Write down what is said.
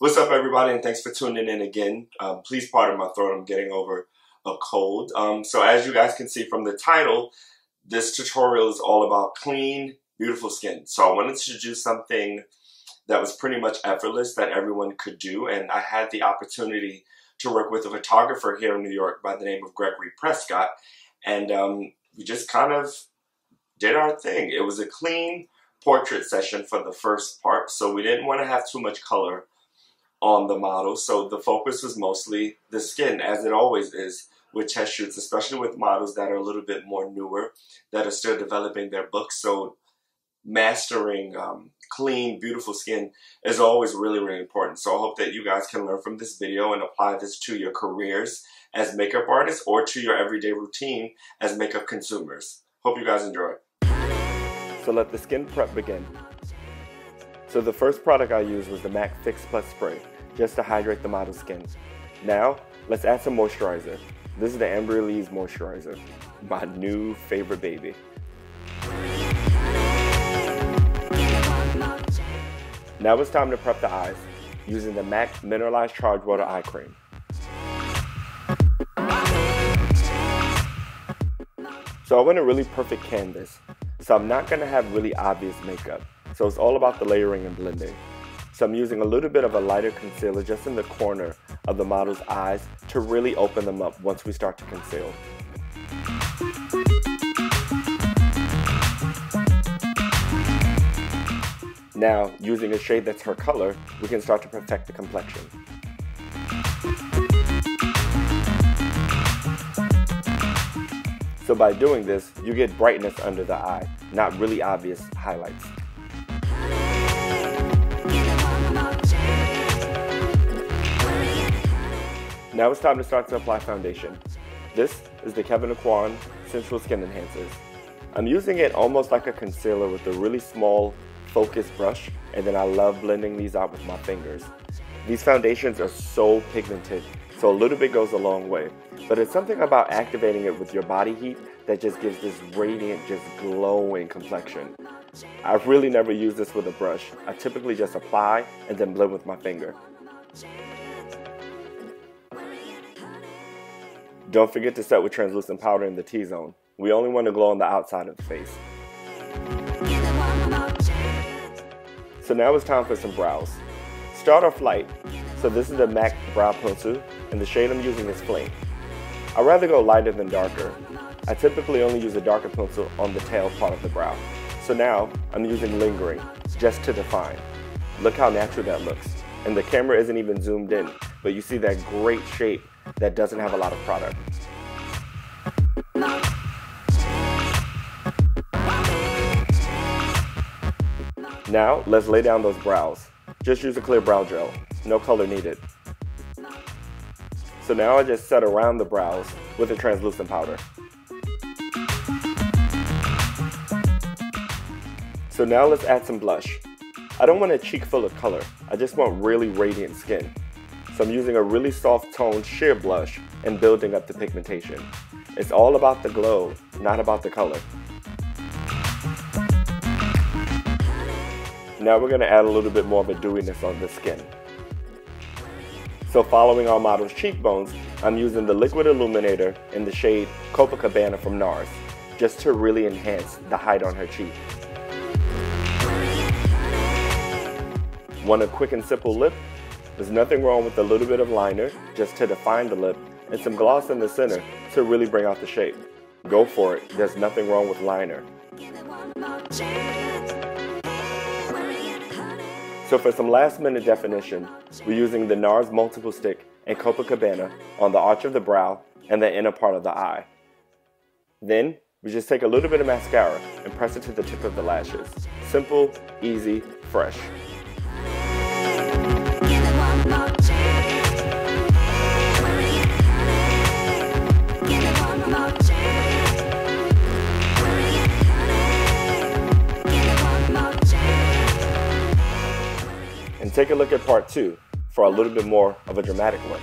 What's up, everybody, and thanks for tuning in again. Please pardon my throat. I'm getting over a cold. So as you guys can see from the title, this tutorial is all about clean, beautiful skin. So I wanted to do something that was pretty much effortless that everyone could do, and I had the opportunity to work with a photographer here in New York by the name of Gregory Prescott, and we just kind of did our thing. It was a clean portrait session for the first part, so we didn't want to have too much color on the model, so the focus was mostly the skin, as it always is with test shoots, especially with models that are a little bit more newer, that are still developing their looks. So mastering clean, beautiful skin is always really, really important. So I hope that you guys can learn from this video and apply this to your careers as makeup artists or to your everyday routine as makeup consumers. Hope you guys enjoy. So let the skin prep begin. So the first product I used was the M.A.C Fix Plus Spray, just to hydrate the model's skin. Now, let's add some moisturizer. This is the Embryolisse moisturizer, my new favorite baby. Now it's time to prep the eyes, using the M.A.C Mineralized Charged Water Eye Cream. So I want a really perfect canvas, so I'm not going to have really obvious makeup. So it's all about the layering and blending. So I'm using a little bit of a lighter concealer just in the corner of the model's eyes to really open them up once we start to conceal. Now, using a shade that's her color, we can start to perfect the complexion. So by doing this, you get brightness under the eye, not really obvious highlights. Now it's time to start to apply foundation. This is the KEVYN Sensual Skin Enhancers. I'm using it almost like a concealer with a really small focused brush, and then I love blending these out with my fingers. These foundations are so pigmented, so a little bit goes a long way. But it's something about activating it with your body heat that just gives this radiant, just glowing complexion. I really never use this with a brush. I typically just apply and then blend with my finger. Don't forget to set with translucent powder in the T-zone. We only want to glow on the outside of the face. So now it's time for some brows. Start off light. So this is the M.A.C Brow Pencil, and the shade I'm using is FLING. I'd rather go lighter than darker. I typically only use a darker pencil on the tail part of the brow. So now I'm using Lingering, just to define. Look how natural that looks. And the camera isn't even zoomed in, but you see that great shape that doesn't have a lot of product. Now, let's lay down those brows. Just use a clear brow gel. No color needed. So now I just set around the brows with a translucent powder. So now let's add some blush. I don't want a cheek full of color. I just want really radiant skin. So I'm using a really soft toned sheer blush and building up the pigmentation. It's all about the glow, not about the color. Now we're going to add a little bit more of a dewiness on the skin. So following our model's cheekbones, I'm using the liquid illuminator in the shade COPACABANA from NARS, just to really enhance the height on her cheek. Want a quick and simple lip? There's nothing wrong with a little bit of liner, just to define the lip, and some gloss in the center to really bring out the shape. Go for it, there's nothing wrong with liner. So for some last minute definition, we're using the NARS Multiple Stick and COPACABANA on the arch of the brow and the inner part of the eye. Then, we just take a little bit of mascara and press it to the tip of the lashes. Simple, easy, fresh. And take a look at part 2 for a little bit more of a dramatic look.